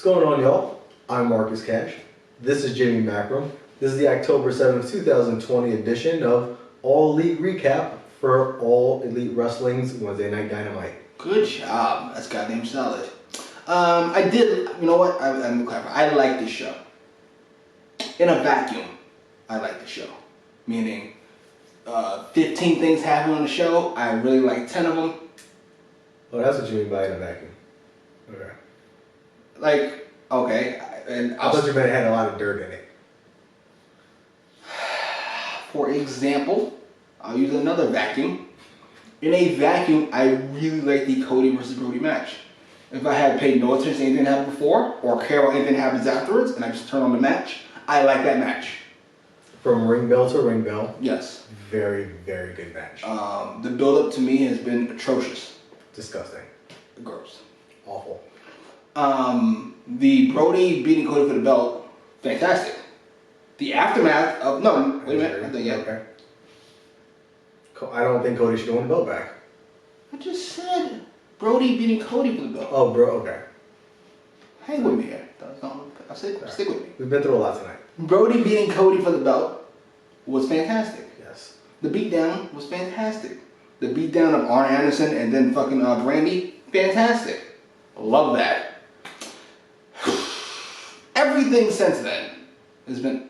going on, y'all? I'm Marcus Cash. This is Jimmy Macram. This is the October 7th, 2020 edition of All Elite Recap for All Elite Wrestling's Wednesday Night Dynamite. Good job. That's goddamn solid. I did, you know what? I'm clever. I like this show. In a vacuum, I like the show. Meaning, 15 things happen on the show. I really like 10 of them. Oh, that's what you mean by in a vacuum. Okay. Like, okay. And I thought you meant it had a lot of dirt in it. For example, I'll use another vacuum. In a vacuum, I really like the Cody versus Brodie match. If I had paid no attention to anything that happened before, or care about anything that happens afterwards, and I just turn on the match, I like that match. From ring bell to ring bell. Yes. Very, very good match. The build-up to me has been atrocious. Disgusting. Gross. Awful. The Brodie beating Cody for the belt, fantastic. The aftermath of... No, wait a minute. Not done yet. Okay. I don't think Cody should win the belt back. I just said Brodie beating Cody for the belt. Oh, bro, okay. Hang with me here. Stick with me. We've been through a lot tonight. Brodie beating Cody for the belt was fantastic. Yes. The beatdown was fantastic. The beatdown of Arn Anderson and then fucking Brandy, fantastic. Love that. Everything since then has been...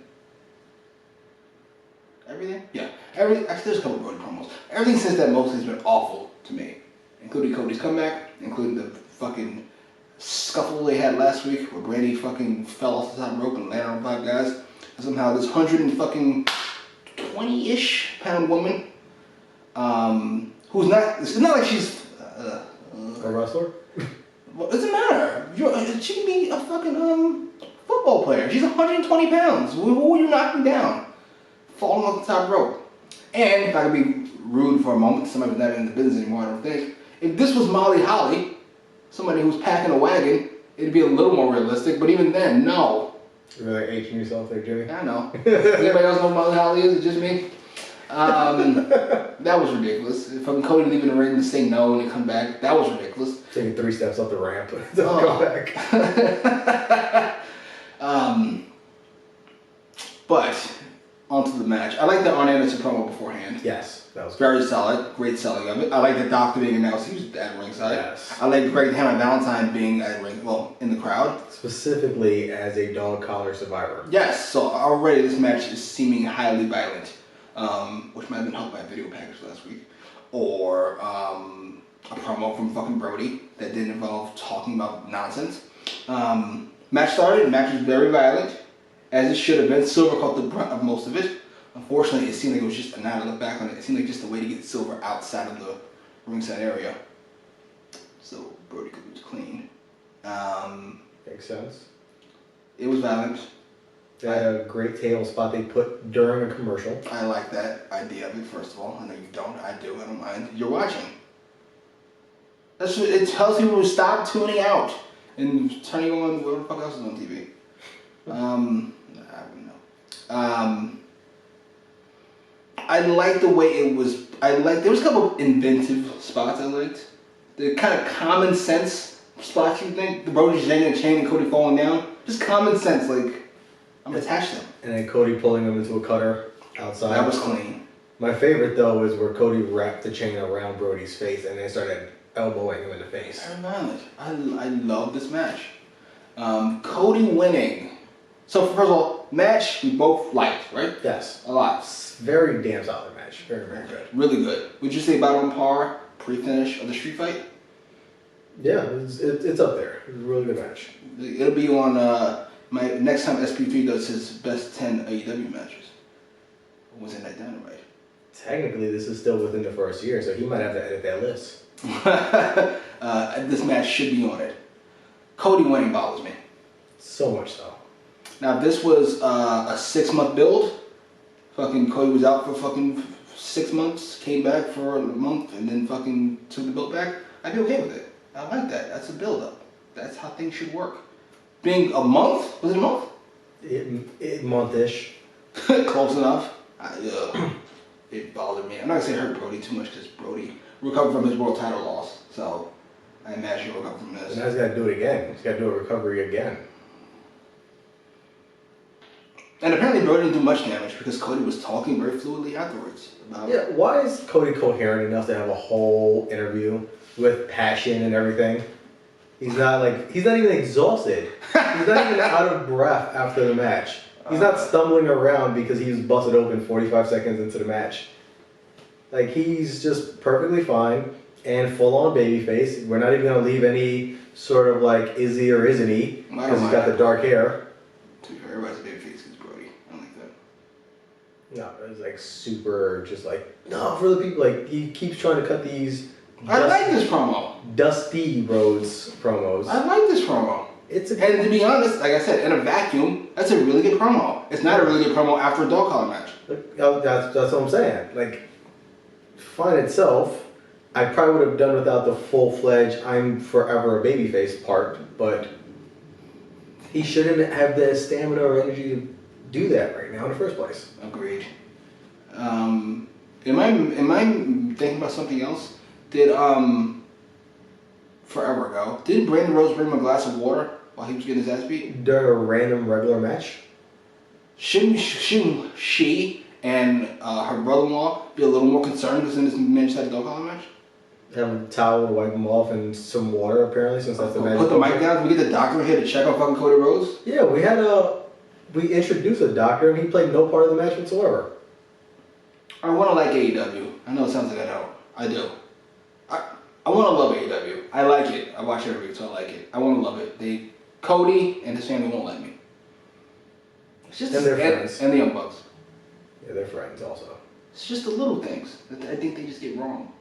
Everything? Yeah. Actually, there's a couple of Brodie promos. Everything since then mostly has been awful to me. Including Cody's comeback, including the fucking scuffle they had last week where Brandy fucking fell off the top rope and landed on 5 guys. And somehow this 120-ish pound woman, who's not, it's not like she's... a wrestler? Well, it doesn't matter. She can be a fucking football player. She's 120 pounds. Who are you knocking down? Falling off the top rope. And if I could be rude for a moment, somebody who's not in the business anymore, I don't think. If this was Molly Holly, somebody who's packing a wagon, it'd be a little more realistic. But even then, no. You're really aging yourself there, Jimmy? I know. Does anybody else know who Molly Holly is? It's just me. That was ridiculous. Fucking Cody leaving the ring to say no and then come back. That was ridiculous. Taking 3 steps up the ramp to come back. But onto the match. I like the Arn Anderson promo beforehand. Yes, that was very solid. Great selling of it. I like the Doctor being announced. He was at ringside. Yes. I like Greg Hannah Valentine being at in the crowd. Specifically as a dog collar survivor. Yes. So already this match is seeming highly violent, which might have been helped by a video package last week, or a promo from fucking Brodie that didn't involve talking about nonsense. Match started. Match was very violent. As it should have been. Silver caught the brunt of most of it. Unfortunately, it seemed like it was just, now I look back on it, it seemed like just a way to get Silver outside of the ringside area. So, Brodie could lose clean. Makes sense. It was violent. They had a great table spot they put during a commercial. I like that idea of it, first of all. I know you don't. I do. I don't mind. You're watching. It tells people to stop tuning out and turning on whatever the fuck else is on TV. I don't know. I like the way it was. There was a couple of inventive spots I liked. The kind of common sense spots you think. The Brodie hanging a chain and Cody falling down. Just common sense, like, I'm attached to them. And then Cody pulling him into a cutter outside. That was clean. My favorite, though, is where Cody wrapped the chain around Brodie's face and then started elbowing him in the face. Very violent. I love this match. Cody winning. So, first of all, match we both liked, right? Yes. A lot. Very damn solid match. Very, very good. Really good. Would you say about on par, pre-finish of the street fight? Yeah, it's up there. It's a really good match. It'll be on my next time SP3 does his best 10 AEW matches. Was in that Dynamite. Technically, this is still within the first year, so he might have to edit that list. This match should be on it. Cody winning bothers me. So much so. Now, if this was a 6-month build, fucking Cody was out for fucking 6 months, came back for a month, and then fucking took the belt back, I'd be okay with it. I like that. That's a build-up. That's how things should work. Being a month? Was it a month? Month-ish. Close enough. It bothered me. I'm not going to say it hurt Brodie too much because Brodie recovered from his world title loss. So, I imagine he'll recover from this. And now he's got to do it again. He's got to do a recovery again. And apparently Brodie didn't do much damage because Cody was talking very fluidly afterwards. Yeah, why is Cody coherent enough to have a whole interview with passion and everything? He's not even exhausted. He's not even out of breath after the match. He's not stumbling around because he was busted open 45 seconds into the match. Like, he's just perfectly fine and full on babyface. We're not even going to leave any sort of like, is he or isn't he? Because he's got the dark hair. To be fair, everybody's a babyface against Brodie. I don't like that. No, it's like super, just like, no, for the people. Like, he keeps trying to cut these. I like this promo. Dusty Rhodes promos. I like this promo. And to be honest, like I said, in a vacuum, that's a really good promo. It's not a really good promo after a dog collar match. That's what I'm saying. Like, fine itself, I probably would have done without the full-fledged I'm forever a babyface part, but he shouldn't have the stamina or energy to do that right now in the first place. Agreed. Am I thinking about something else? Did forever ago, didn't Brandon Rose bring him a glass of water while he was getting his ass beat? During a random regular match? Shouldn't she and her brother-in-law be a little more concerned because then this match had a dog collar match? Have a towel to wipe them off and some water, apparently, since that's the magic. Put the mic down. Can we get the doctor here to check on fucking Cody Rhodes? Yeah, we introduced a doctor and he played no part of the match whatsoever. I want to like AEW. I know it sounds like I don't. I do. I want to love AEW. I like it. I watch it every week, so I like it. I want to love it. Cody and his family won't let me. It's just and their friends. And the Young Bucks. Yeah, they're friends also. It's just the little things that I think they just get wrong.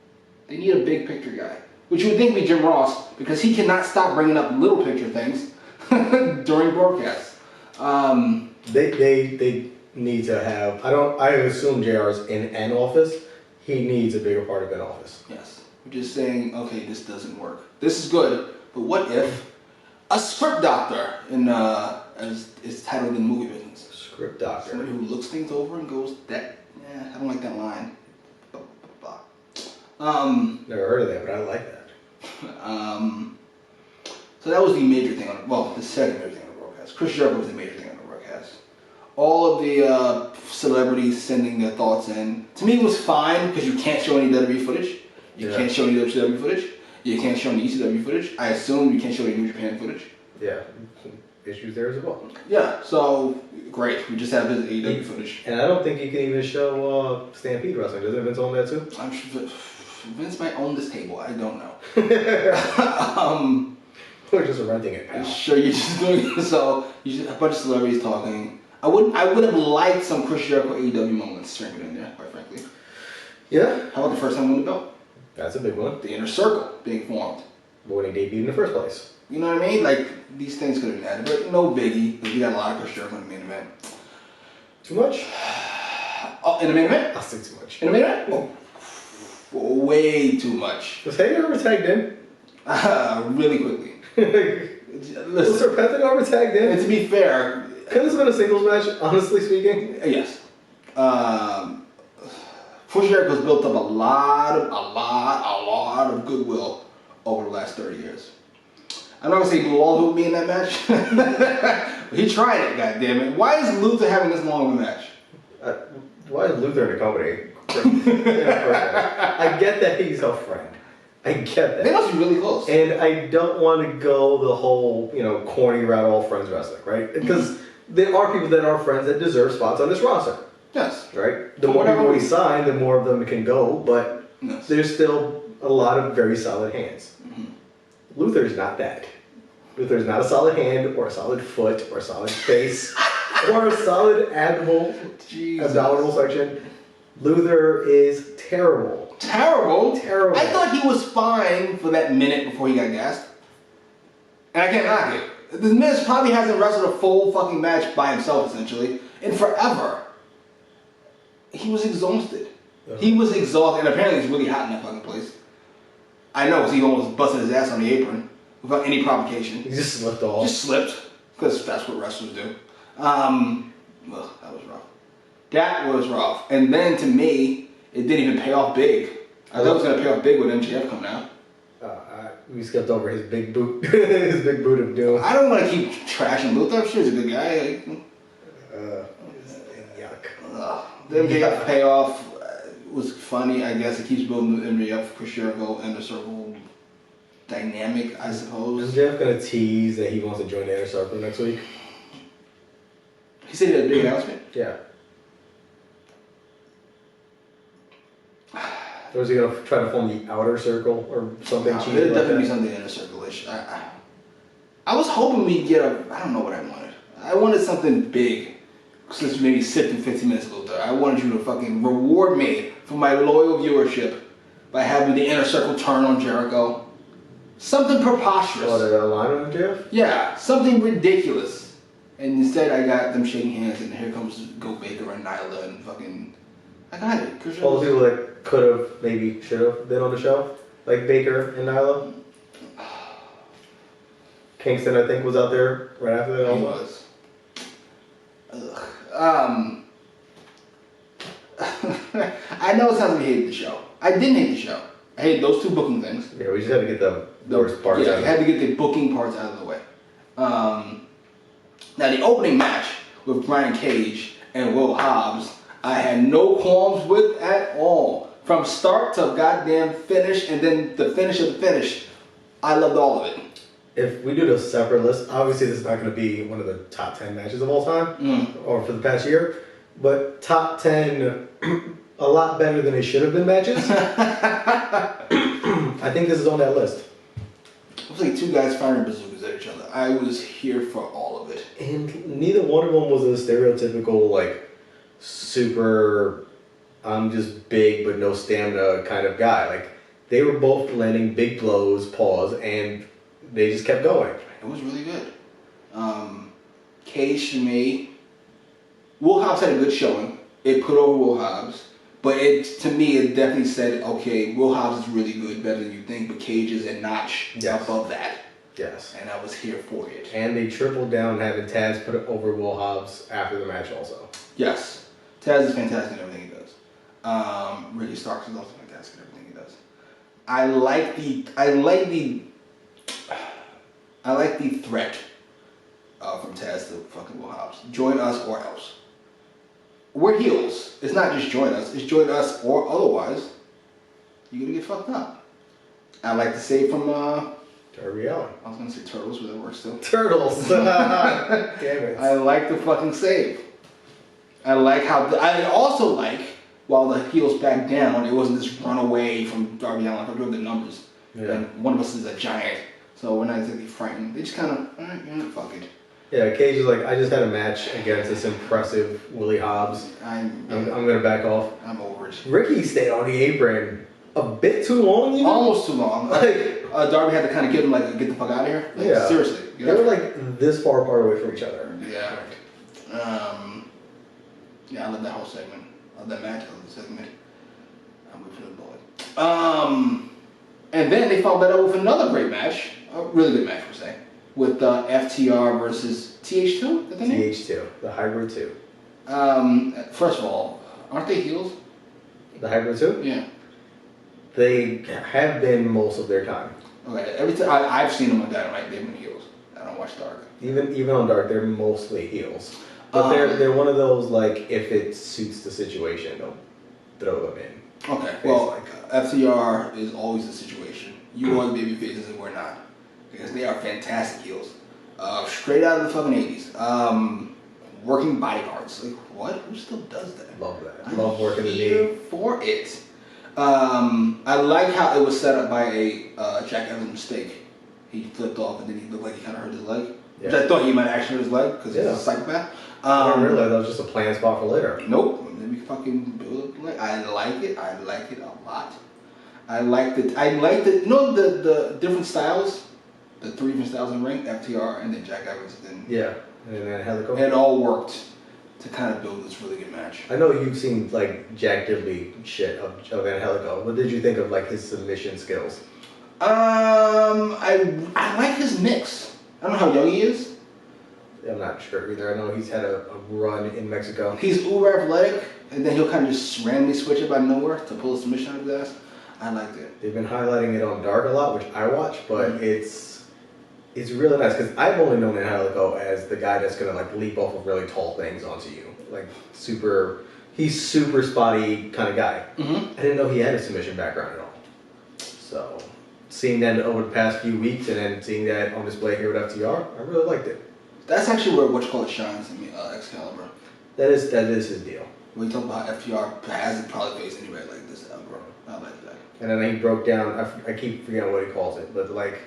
They need a big picture guy, which you would think would be Jim Ross, because he cannot stop bringing up little picture things during broadcasts. They need to have. I assume JR is in an office. He needs a bigger part of an office. Yes. We're just saying, okay, this doesn't work. This is good, but what if a script doctor, as is titled in the movie business? Script doctor. Somebody who looks things over and goes, I don't like that line. Never heard of that, but I like that. So that was the major thing the second major thing on the broadcast. Chris Jericho was the major thing on the broadcast. All of the celebrities sending their thoughts in. To me, it was fine because you can't show any WWE footage. You can't show any WCW footage. You can't show any ECW footage. I assume you can't show any New Japan footage. Yeah, issues there as well. Yeah, so great. We just have his AEW footage. And I don't think you can even show Stampede Wrestling. Doesn't Vince own that too? I'm sure Vince might own this table. I don't know. We're just renting it now. Sure, you're just doing it. So you just a bunch of celebrities talking. I would have liked some Chris Jericho AEW moments streaming in there, quite frankly. Yeah. How about the first time he won the belt? That's a big one. The Inner Circle being formed. But when he debuted in the first place. You know what I mean? Like, these things could have been added, but no biggie, because we got a lot of Chris Jericho in the main event. Too much? Oh, in the main event? I'll say too much. In the main event? Oh, way too much. Was Hager ever tagged in? Really quickly. Was Serpentico ever tagged in? And to be fair... Could this have been a singles match, honestly speaking? Yes. Chris Jericho's built up a lot of goodwill over the last 30 years. I'm not gonna say he blew all of it with me in that match, but he tried it. Goddammit! Why is Luther having this long of a match? Why is Luther in the company? I get that he's a friend. I get that. They must be really close. And I don't want to go the whole, corny route, all friends wrestling, right? Because there are people that are friends that deserve spots on this roster. Yes. Right? The more people we sign, the more of them can go, but there's still a lot of very solid hands. Mm-hmm. Luther's not that. Luther's not a solid hand, or a solid foot, or a solid face, or a solid abdominal section. Luther is terrible. Terrible? Terrible. I thought he was fine for that minute before he got gassed. And I can't knock it. The Miz probably hasn't wrestled a full fucking match by himself, essentially, in forever. He was exhausted. He was exhausted, and apparently it's really hot in that fucking place. I know, because he almost busted his ass on the apron without any provocation. He just slipped off. Just slipped, because that's what wrestlers do. That was rough. That was rough. And then, to me, it didn't even pay off big. I thought it was going to pay off big with MJF coming out. We skipped over his big boot, his big boot of doom. I don't want to keep trashing Luther. I'm sure he's a good guy. Yuck. The MJF payoff was funny. I guess it keeps building the MJF Chris Jericho Inner Circle dynamic, I suppose. MJF gonna tease that he wants to join the Inner Circle next week? He said he had a big announcement. Yeah. Or is he gonna try to form the Outer Circle or something? No, there'll definitely be something Inner Circle-ish. I was hoping we'd get I don't know what I wanted. I wanted something big. Since maybe 15 minutes ago, though. I wanted you to fucking reward me for my loyal viewership by having the Inner Circle turn on Jericho. Something preposterous. Oh, the line with MJF? Yeah, something ridiculous. And instead, I got them shaking hands, and here comes Go Baker and Nyla and fucking. I got it. All the people that could have, maybe should have been on the show, like Baker and Nyla. Kingston, I think, was out there right after that. He was. Ugh. I know it sounds like I hated the show. I didn't hate the show. I hated those two booking things. Yeah, we just had to get the worst parts Yeah, out. I had to get the booking parts out of the way. Now, the opening match with Brian Cage and Will Hobbs, I had no qualms with at all. From start to goddamn finish, and then the finish of the finish, I loved all of it. If we do the separate list, obviously this is not going to be one of the top 10 matches of all time, or for the past year, but top 10, a lot better than they should have been matches. I think this is on that list. It was like two guys firing bazookas at each other. I was here for all of it. And neither one of them was a stereotypical, like, super, I'm just big but no stamina kind of guy. Like, they were both landing big blows, pause, and they just kept going. It was really good. Cage to me, Will Hobbs had a good showing. It put over Will Hobbs. But to me, it definitely said, okay, Will Hobbs is really good, better than you think, but Cage is a notch above that. Yes. And I was here for it. And they tripled down having Taz put it over Will Hobbs after the match also. Yes. Taz is fantastic in everything he does. Ricky Starks is also fantastic in everything he does. I like the threat from Taz to fucking Will Hobbs. Join us or else. We're heels. It's not just join us. It's join us or otherwise you're gonna get fucked up. I like to say from Darby Allin. I was gonna say Turtles, but that works still. Turtles. Damn it. I like the fucking save. I like how I also like while the heels back down, it wasn't this run away from Darby Allin. I drove the numbers. Yeah. And one of us is a giant, so we're not exactly frightened. They just kind of, alright, yeah, fuck it. Yeah, Cage is like, I just had a match against this impressive Willie Hobbs. I'm gonna back off. I'm over it. Ricky stayed on the apron a bit too long, even. Almost too long. Like, Darby had to kind of give him like, get the fuck out of here. Like, yeah. Seriously. They were like this far apart away from each other. Yeah. Yeah, I love that whole segment. I love that match. I love the segment. I'm waiting for the bullet. And then they followed that up with another great match, a really good match per se, with FTR versus TH2. Is that the name? TH2, the Hybrid 2. First of all, aren't they heels? The Hybrid 2? Yeah. They have been most of their time. Okay. Every time I've seen them on Dynamite, they've been heels. I don't watch Dark. Even on Dark, they're mostly heels. But they're one of those, like, if it suits the situation, they'll throw them in. Okay, well, FTR is always the situation. You are the baby faces and we're not. Because they are fantastic heels. Straight out of the fucking 80s. Working body parts. Like, what? Who still does that? Love that. Love working the here knee. For it. I like how it was set up by a Jack Evans mistake. He flipped off and then he looked like he kind of hurt his leg. Yeah. Which I thought he might actually hurt his leg because he's a psychopath. I didn't realize that was just a planned spot for later. Nope. Let me fucking build it. I like it. I like it a lot. I like the you know the different styles, the three different styles in the ring, FTR and then Jack Evans. And Yeah, and then Helico. it all worked to kind of build this really good match. I know you've seen like Jack Diddley shit of Angelico. What did you think of like his submission skills? I like his mix. I don't know how young he is. I'm not sure either. I know he's had a run in Mexico. He's uber athletic, and then he'll kind of just randomly switch it by nowhere to pull a submission out of his ass. I liked it. They've been highlighting it on Dark a lot, which I watch, but it's really nice because I've only known Angelico as the guy that's gonna like leap off of really tall things onto you, like he's super spotty kind of guy. Mm-hmm. I didn't know he had a submission background at all. So seeing that over the past few weeks and then seeing that on display here with FTR, I really liked it. That's actually where whatchamacallit shines in Excalibur. That is his deal. When you talk about FTR hasn't probably faced anybody like this ever. I like that. And then he broke down, I keep forgetting what he calls it, but like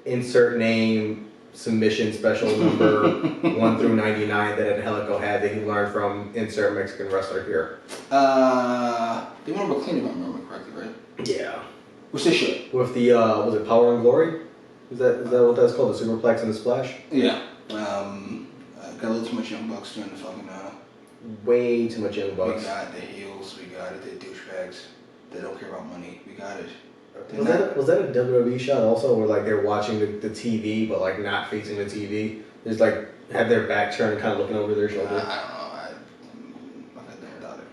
insert name, submission special number 1 through 99 that Angelico had that he learned from insert Mexican wrestler here. They went over clean if I remember correctly, right? Yeah. Which they should. With the, was it Power and Glory? Is that what that's called? The Superplex and the Splash? Yeah. Got a little too much Young Bucks during the fucking, way too much Young Bucks. We got the heels, we got it, the douchebags. They don't care about money. We got it. Was that a WWE shot also where like they're watching the TV but like not facing the TV? Just like have their back turned and kind of looking over their shoulder? I don't know. I got there without it.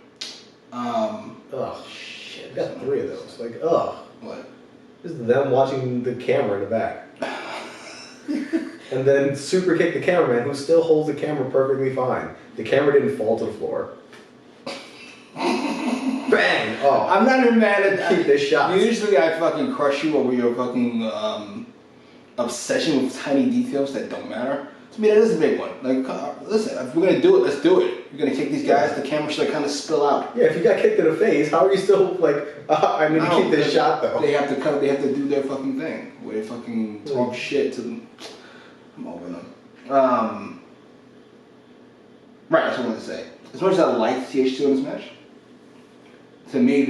Oh shit. We got 3 of those. Like, ugh. What? Just them watching the camera in the back. And then super kick the cameraman who still holds the camera perfectly fine. The camera didn't fall to the floor. Bang! Oh, I'm not even mad at that. Keep this shot. Usually I fucking crush you over your fucking obsession with tiny details that don't matter. To me, that is a big one. Like, listen, if we're gonna do it, let's do it. You're gonna kick these guys, the camera should kind of spill out. Yeah, if you got kicked in the face, how are you still like? I need to keep this shot though. They have to They have to do their fucking thing. Where they fucking talk shit to them. I'm over them. Right, that's what I wanted to say. As much as I liked TH2 in this match, to me,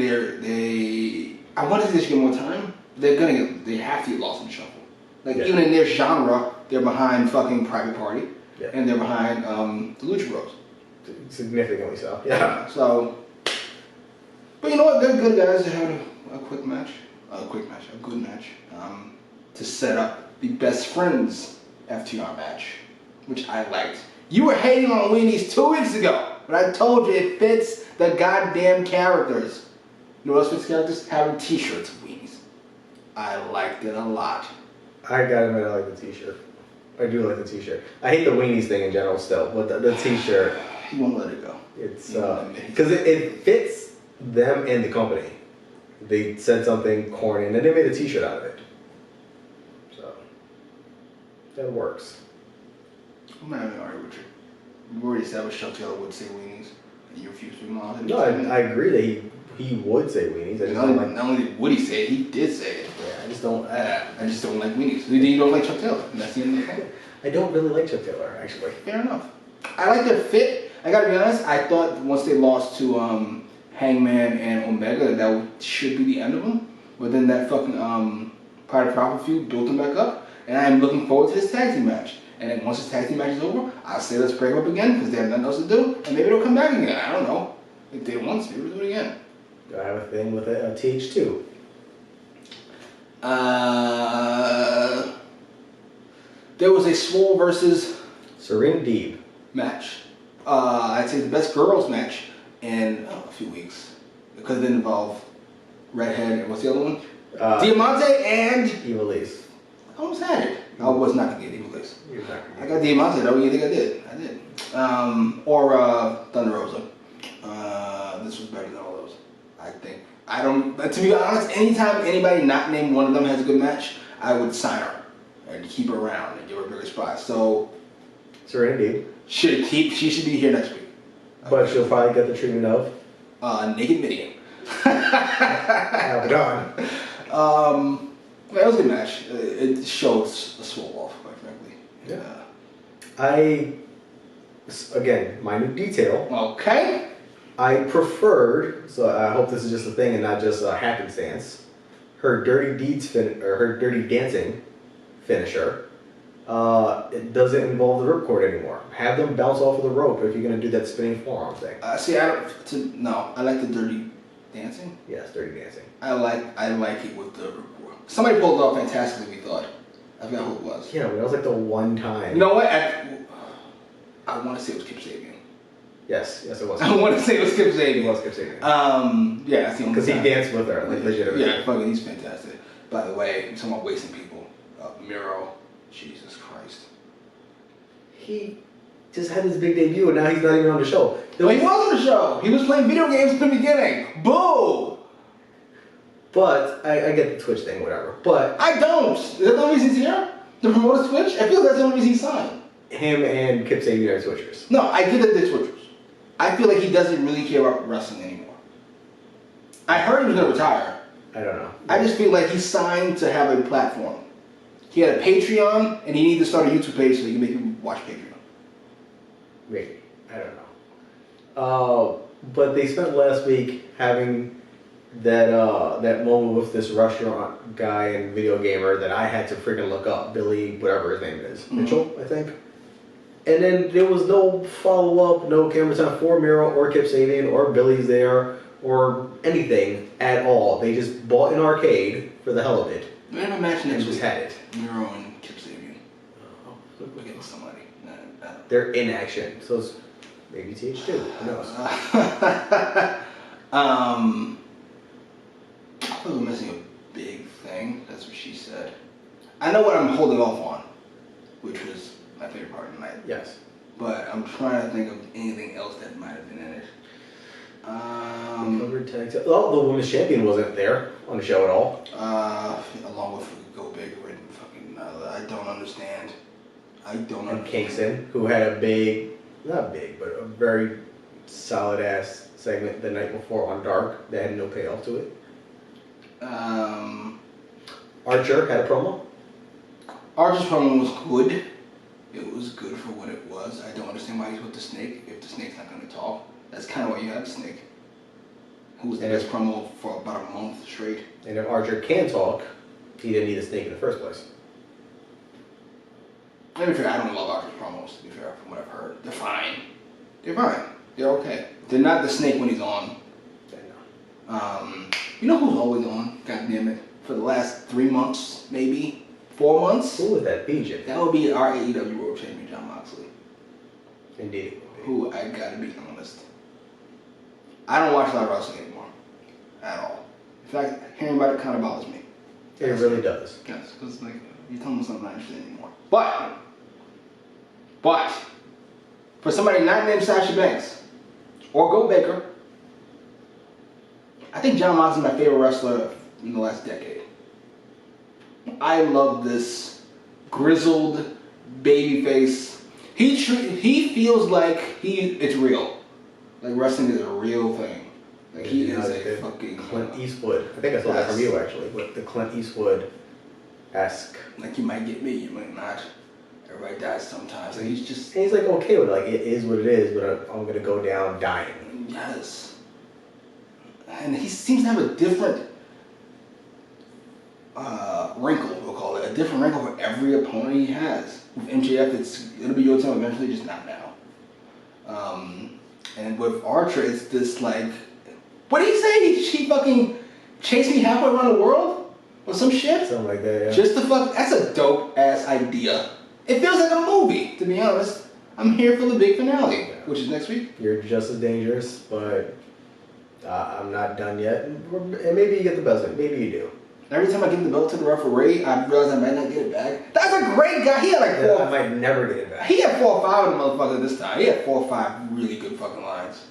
I wanted to get more time. They have to get lost in the shuffle. Like, even in their genre, they're behind fucking Private Party, and they're behind the Lucha Bros. Significantly so. Yeah. So, but you know what? They're good guys to have a good match, to set up the best friends FTR match, which I liked. You were hating on Weenies 2 weeks ago, but I told you it fits the goddamn characters. You know what else fits characters? Having t-shirts of Weenies. I liked it a lot. I gotta admit, I like the t-shirt. I do like the t-shirt. I hate the Weenies thing in general still, but the t-shirt. You won't let it go. It's, because it fits them and the company. They said something corny, and then they made a t-shirt out of it. So, that works. I'm not even arguing with you. We've already established Chuck Taylor would say Weenies, and you refuse to acknowledge it. No, I agree that he would say Weenies. I just not only would he say it, he did say it. Yeah, I just don't like Weenies. You don't like Chuck Taylor, and that's the end of the thing. I don't really like Chuck Taylor, actually. Fair enough. I like their fit. I gotta be honest, I thought once they lost to Hangman and Omega, that should be the end of them. But then that fucking Pride of Proper feud built them back up, and I'm looking forward to this tag team match. And then once this tag team match is over, I'll say let's break up again because they have nothing else to do, and maybe they'll come back again. I don't know. If they did it once, maybe we'll do it again. Do I have a thing with a TH2? There was a Swole versus Serena Deeb match. I'd say the best girls match in a few weeks. Because it didn't involve Redhead and what's the other one? Diamante and Evilise. I almost had it. I was not gonna get Evilise. I got Diamante though. You think I did? I did. Or Thunder Rosa. This was better than all those. I think. I don't. To be honest, anytime anybody not named one of them has a good match, I would sign her and keep her around and give her a bigger spot. So, Serena Deeb. She should be here next week. But she'll probably get the treatment of Naked Midian. Done. That was a good match. It shows a Swole off, quite frankly. Yeah. Again, minute detail. Okay. I preferred, so I hope this is just a thing and not just a happenstance, her her Dirty Dancing finisher. It doesn't involve the ripcord anymore. Have them bounce off of the rope if you're going to do that spinning forearm thing. I like the Dirty Dancing. Yes, Dirty Dancing. I like it with the ripcord. Somebody pulled it off fantastically, we thought. I forgot who it was. Yeah, but that was like the one time. You know what? I want to say it was Kip Sabian. Yes, it was. I want to say it was Kip Sabian. It was Kip Sabian. Yeah, that's the only Because he time. danced with her, like legitimately. Yeah, fucking, he's fantastic. By the way, I'm talking about wasting people. Miro, Jesus Christ. He just had his big debut and now he's not even on the show. Well, he was on the show. He was playing video games in the beginning. Boo! But I get the Twitch thing, whatever. But I don't. Is that the only reason he's here? To promote his Twitch? I feel like that's the only reason he signed. him and Kip Sabian are Twitchers. No, I get that they're Twitchers. I feel like he doesn't really care about wrestling anymore. I heard he was going to retire. I don't know. I just feel like he signed to have a platform. He had a Patreon, and he needed to start a YouTube page so he can make people watch Patreon. Maybe. I don't know. But they spent last week having that moment with this restaurant guy and video gamer that I had to freaking look up. Billy, whatever his name is. Mm-hmm. Mitchell, I think. And then there was no follow-up, no camera time for Miro or Kip Sabian or Billy's there or anything at all. They just bought an arcade for the hell of it. We have a match next and week. just had it. Miro and Kip Sabian. We're getting somebody. They're in action, so it's maybe TH2. Who knows? I thought we were missing a big thing. That's what she said. I know what I'm holding off on, which was my favorite part of the night. Yes. But I'm trying to think of anything else that might have been in it. The women's champion wasn't there on the show at all. Along with Go Bigger and fucking, I don't understand. And Kingston, who had a big, not big, but a very solid ass segment the night before on Dark that had no payoff to it. Archer had a promo. Archer's promo was good. It was good for what it was. I don't understand why he's with the Snake if the Snake's not going to talk. That's kind of why you have the Snake. Who was the best promo for about a month straight. And if Archer can talk, he didn't need a Snake in the first place. To be fair, I don't love Archer's promos, to be fair, from what I've heard. They're fine. They're fine. They're okay. They're not the Snake when he's on. You know who's always on? God damn it. For the last 3 months, maybe 4 months? Who would that be, Jim? That would be our AEW World Champion, Jon Moxley. Indeed. Who I gotta be honest. I don't watch a lot of wrestling anymore. At all. In fact, hearing about it kind of bothers me. It really does. Yes, because like, you're telling me something I'm not interested in anymore. But, for somebody not named Sasha Banks, or Go Baker, I think Jon Moxley is my favorite wrestler in the last decade. I love this grizzled babyface. He feels like it's real. Like wrestling is a real thing. Like he is a fucking Clint Eastwood. I think I saw that from you actually, with the Clint Eastwood-esque. Like you might get me, you might not. Everybody dies sometimes. And he's just. And he's like okay with it. Like it is what it is, but I'm gonna go down dying. Yes. And he seems to have a different wrinkle, we'll call it. A different wrinkle for every opponent he has. With MJF, it'll be your time eventually, just not now. And with Archer, it's this like, what did he say? He fucking chased me halfway around the world? Or some shit? Something like that, yeah. Just to fuck, that's a dope ass idea. It feels like a movie, to be honest. I'm here for the big finale, which is next week. You're just as dangerous, but I'm not done yet. And maybe you get the best of it. Maybe you do. Every time I give the belt to the referee, I realize I might not get it back. That's a great guy. He had like 4. I might never get it back. He had 4 or 5 of the motherfucker this time. He had 4 or 5 really good fucking lines.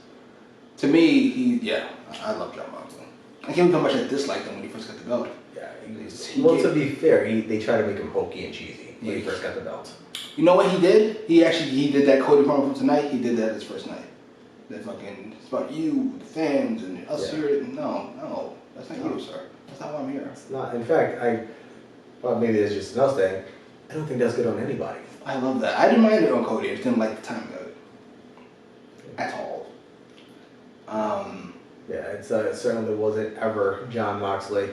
To me, I love Jon Moxley. I can't believe how much I disliked him when he first got the belt. Yeah. To be fair, they try to make him hokey and cheesy when he first got the belt. You know what he did? He did that Cody promo from tonight. He did that his first night. That fucking, it's about you, the fans, and us here. No, that's not you, sir. That's not why I'm here. It's not. In fact, maybe it's just an us thing. I don't think that's good on anybody. I love that. I didn't mind it on Cody. I just didn't like the timing of it at all. It certainly wasn't ever Jon Moxley.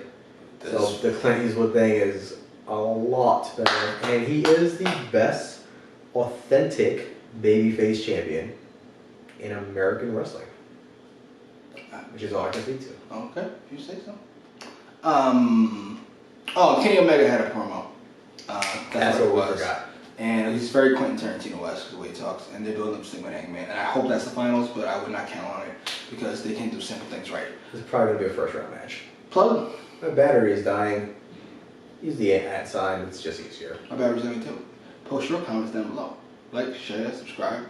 So the Clint Eastwood thing is a lot better, and he is the best authentic babyface champion in American wrestling, which is all I can speak to. Okay, if you say so. Kenny Omega had a promo. That's what we forgot. And he's very Quentin Tarantino-esque the way he talks, and they're building up Sting and Hangman. And I hope that's the finals, but I would not count on it because they can do simple things right. This is probably going to be a first round match. Plug. My battery is dying. Use the @ sign, it's just easier. My battery's dying too. Post your comments down below. Like, share, subscribe.